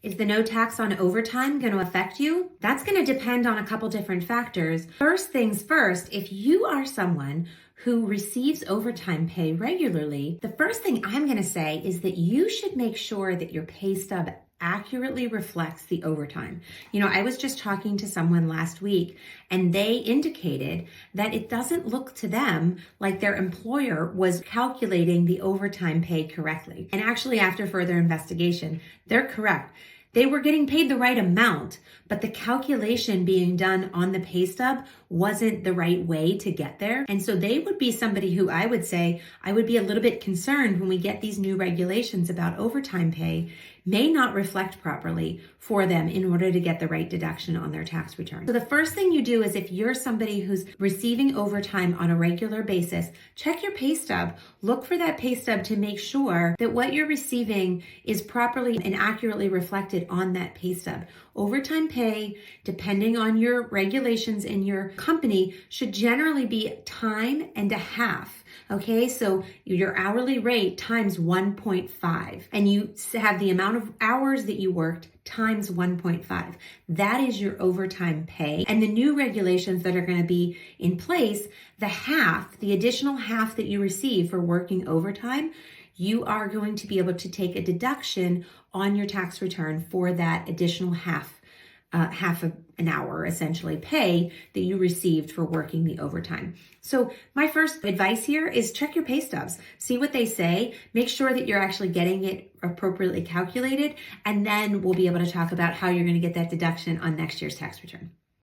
Is the no tax on overtime going to affect you? That's going to depend on a couple different factors. First things first, if you are someone who receives overtime pay regularly, the first thing I'm going to say is that you should make sure that your pay stub accurately reflects the overtime. I was just talking to someone last week and they indicated that it doesn't look to them like their employer was calculating the overtime pay correctly. And actually, after further investigation, they're correct. They were getting paid the right amount, but the calculation being done on the pay stub wasn't the right way to get there. And so they would be somebody who I would say I would be a little bit concerned when we get these new regulations about overtime pay may not reflect properly for them in order to get the right deduction on their tax return. So the first thing you do is if you're somebody who's receiving overtime on a regular basis, check your pay stub. Look for that pay stub to make sure that what you're receiving is properly and accurately reflected on that pay stub. Overtime pay, depending on your regulations in your company, should generally be time and a half. Okay, so your hourly rate times 1.5, and you have the amount of hours that you worked times 1.5. That is your overtime pay. And the new regulations that are going to be in place, the additional half that you receive for working overtime, you are going to be able to take a deduction on your tax return for that additional half of an hour, essentially, pay that you received for working the overtime. So my first advice here is check your pay stubs, see what they say, make sure that you're actually getting it appropriately calculated, and then we'll be able to talk about how you're going to get that deduction on next year's tax return.